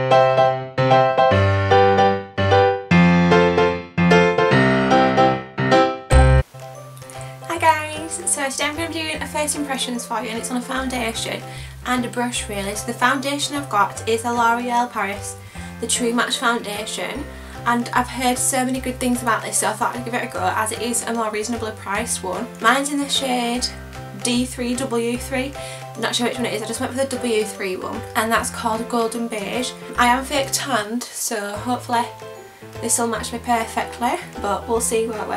Hi guys, so today I'm going to be doing a first impressions for you, and it's on a foundation and a brush really. So the foundation I've got is a L'Oreal Paris, the True Match foundation, and I've heard so many good things about this, so I thought I'd give it a go as it is a more reasonably priced one. Mine's in the shade D3W3, I'm not sure which one it is, I just went for the W3 one, and that's called Golden Beige. I am fake tanned, so hopefully this will match me perfectly, but we'll see, won't we?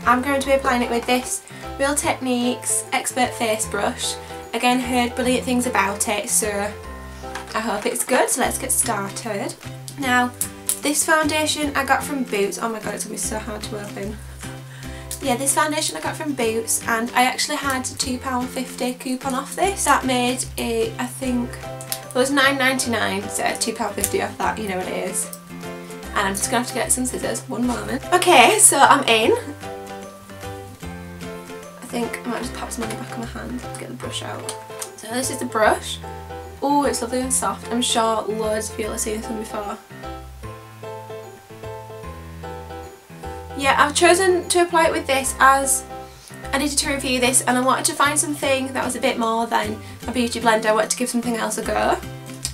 I'm going to be applying it with this Real Techniques Expert Face Brush. Again, heard brilliant things about it, so I hope it's good, so let's get started. Now, this foundation I got from Boots. Oh my god, it's going to be so hard to open. Yeah, this foundation I got from Boots, and I actually had £2.50 coupon off this. That made it, I think, it was £9.99, so £2.50 off that, you know what it is. And I'm just going to have to get some scissors, one moment. Okay, so I'm in. I think I might just pop some on the back of my hand to get the brush out. So this is the brush. Oh, it's lovely and soft. I'm sure loads of you have seen this one before. Yeah, I've chosen to apply it with this as I needed to review this, and I wanted to find something that was a bit more than a beauty blender. I wanted to give something else a go.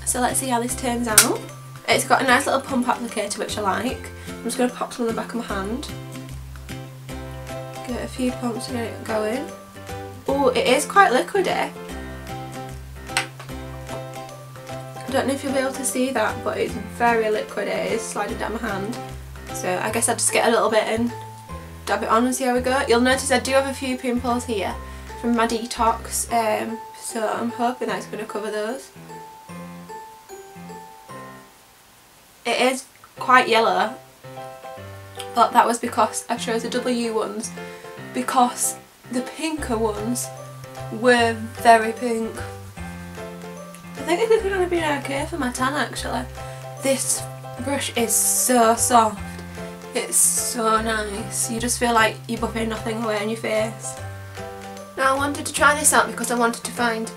So let's see how this turns out. It's got a nice little pump applicator which I like. I'm just going to pop some on the back of my hand. Get a few pumps to get it going. Oh, it is quite liquidy. I don't know if you'll be able to see that, but it's very liquidy. It is sliding down my hand. So I guess I'll just get a little bit and dab it on and see how we go. You'll notice I do have a few pimples here from my detox, so I'm hoping that's going to cover those. It is quite yellow, but that was because I chose the W ones, because the pinker ones were very pink. I think this is going to be okay for my tan actually. This brush is so soft, it's so nice, you just feel like you're buffing nothing away on your face. Now I wanted to try this out because I wanted to find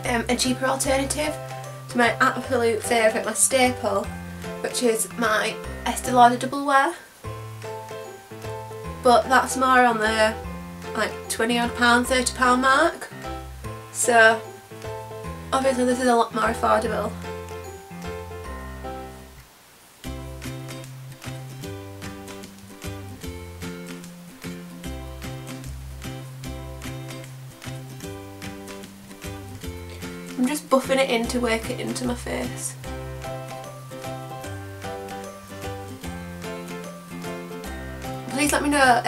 a cheaper alternative to my absolute favourite, my staple, which is my Estee Lauder Double Wear. But that's more on the like £20 odd, £30 mark. So obviously this is a lot more affordable. I'm just buffing it in to work it into my face. Please let me know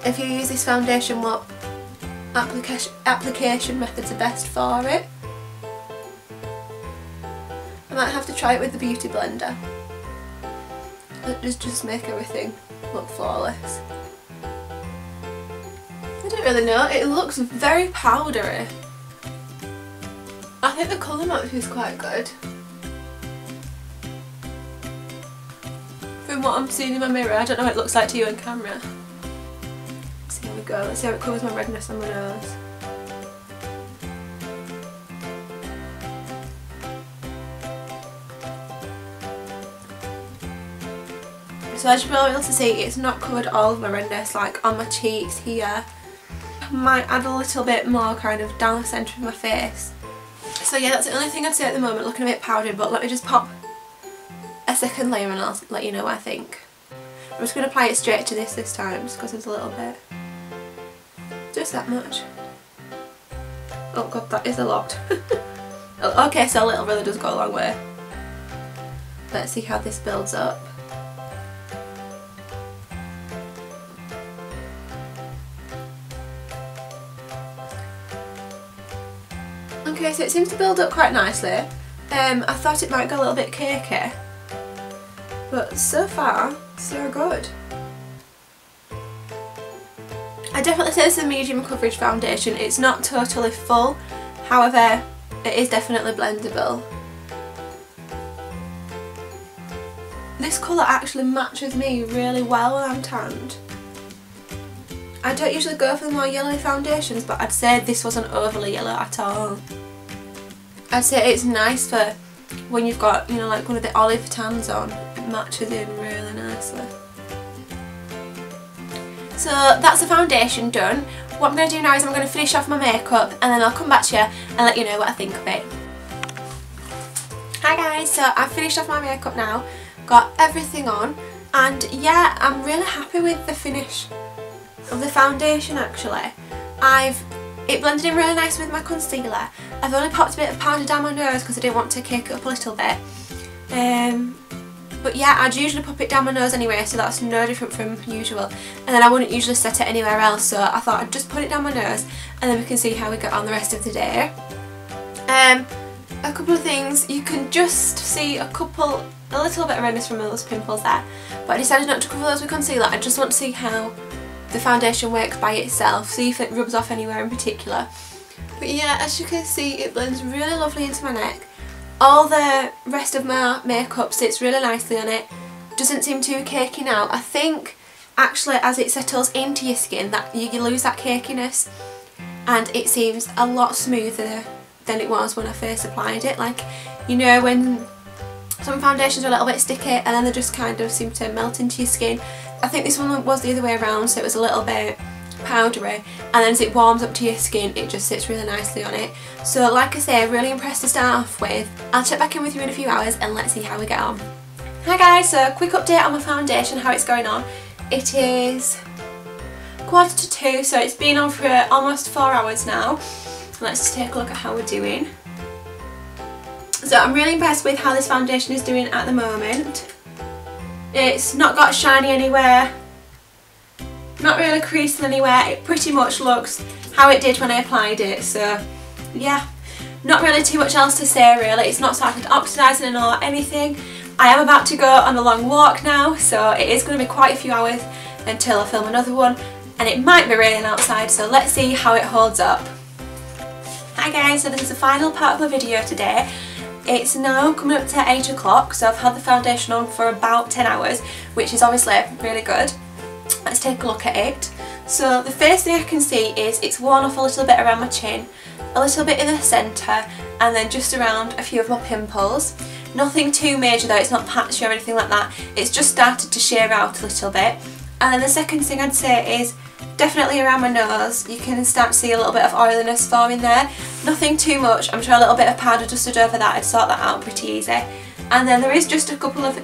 if you use this foundation what application methods are best for it. I might have to try it with the beauty blender. It just make everything look flawless. I don't really know, it looks very powdery. I think the colour match is quite good. From what I'm seeing in my mirror, I don't know what it looks like to you on camera. So here we go, let's see how it covers my redness on my nose. So as you'll be able to see, it's not covered all of my redness, like on my cheeks here. Might add a little bit more kind of down the centre of my face. So yeah, that's the only thing I'd say at the moment, looking a bit powdered, but let me just pop a second layer and I'll let you know what I think. I'm just going to apply it straight to this time, just because there's a little bit. Just that much. Oh god, that is a lot. Okay, so a little really does go a long way. Let's see how this builds up. Okay, so it seems to build up quite nicely. I thought it might go a little bit cakey, but so far, so good. I definitely say this is a medium coverage foundation. It's not totally full, however, it is definitely blendable. This colour actually matches me really well when I'm tanned. I don't usually go for the more yellowy foundations, but I'd say this wasn't overly yellow at all. I'd say it's nice for when you've got, you know, like one of the olive tans on, it matches in really nicely. So that's the foundation done. What I'm going to do now is I'm going to finish off my makeup and then I'll come back to you and let you know what I think of it. Hi guys, so I've finished off my makeup now, got everything on, and yeah, I'm really happy with the finish of the foundation actually. It blended in really nice with my concealer. I've only popped a bit of powder down my nose because I didn't want to cake it up a little bit. But yeah, I'd usually pop it down my nose anyway, so that's no different from usual. And then I wouldn't usually set it anywhere else, so I thought I'd just put it down my nose and then we can see how we get on the rest of the day. A couple of things, you can just see a little bit of redness from those pimples there, but I decided not to cover those with concealer. I just want to see how the foundation works by itself, see if it rubs off anywhere in particular. But yeah, as you can see, it blends really lovely into my neck. All the rest of my makeup sits really nicely on it, doesn't seem too cakey now. I think actually as it settles into your skin that you lose that cakiness and it seems a lot smoother than it was when I first applied it. Like, you know, when some foundations are a little bit sticky and then they just kind of seem to melt into your skin. I think this one was the other way around, so it was a little bit powdery, and then as it warms up to your skin it just sits really nicely on it. So like I say, really impressed to start off with. I'll check back in with you in a few hours and let's see how we get on. Hi guys, so quick update on my foundation, how it's going on. It is 1:45, so it's been on for almost 4 hours now. Let's just take a look at how we're doing. So I'm really impressed with how this foundation is doing at the moment. It's not got shiny anywhere, not really creasing anywhere. It pretty much looks how it did when I applied it, so yeah, not really too much else to say really. It's not started oxidising or anything. I am about to go on a long walk now, so it is going to be quite a few hours until I film another one, and it might be raining outside, so let's see how it holds up. Hi guys, so this is the final part of my video today. It's now coming up to 8 o'clock, so I've had the foundation on for about 10 hours, which is obviously really good. Let's take a look at it. So the first thing I can see is it's worn off a little bit around my chin, a little bit in the centre, and then just around a few of my pimples. Nothing too major though, it's not patchy or anything like that. It's just started to shear out a little bit. And then the second thing I'd say is definitely around my nose. You can start to see a little bit of oiliness forming there. Nothing too much. I'm sure a little bit of powder dusted over that, I'd sort that out pretty easy. And then there is just a couple of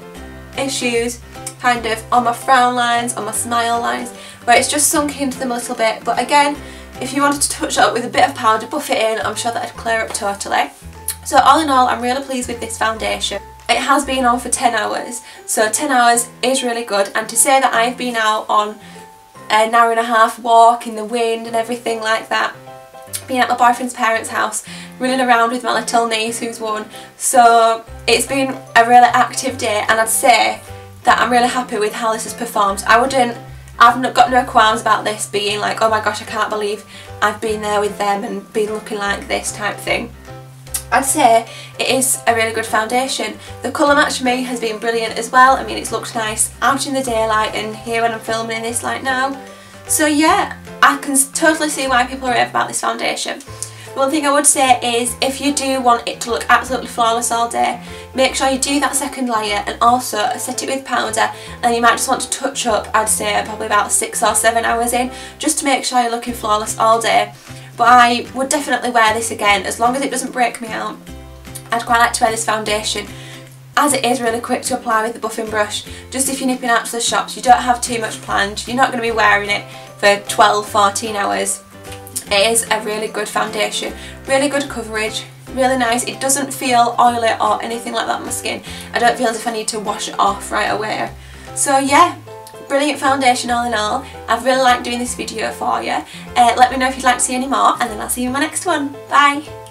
issues kind of on my frown lines, on my smile lines, where it's just sunk into them a little bit. But again, if you wanted to touch it up with a bit of powder, buff it in, I'm sure that'd clear up totally. So all in all, I'm really pleased with this foundation. It has been on for 10 hours, so 10 hours is really good, and to say that I've been out on an hour and a half walk in the wind and everything like that, being at my boyfriend's parents' house, running around with my little niece who's 1, so it's been a really active day, and I'd say that I'm really happy with how this has performed. I've got no qualms about this being like, oh my gosh, I can't believe I've been there with them and been looking like this type thing. I'd say it is a really good foundation. The colour match for me has been brilliant as well. I mean, it's looked nice out in the daylight and here when I'm filming in this light now. So yeah, I can totally see why people rave about this foundation. One thing I would say is if you do want it to look absolutely flawless all day, make sure you do that second layer and also set it with powder, and you might just want to touch up, I'd say probably about 6 or 7 hours in, just to make sure you're looking flawless all day. But I would definitely wear this again, as long as it doesn't break me out. I'd quite like to wear this foundation, as it is really quick to apply with the buffing brush. Just if you're nipping out to the shops, you don't have too much planned, you're not going to be wearing it for 12-14 hours. It is a really good foundation, really good coverage, really nice. It doesn't feel oily or anything like that on my skin. I don't feel as if I need to wash it off right away. So yeah, brilliant foundation all in all. I've really liked doing this video for you. Let me know if you'd like to see any more, and then I'll see you in my next one. Bye!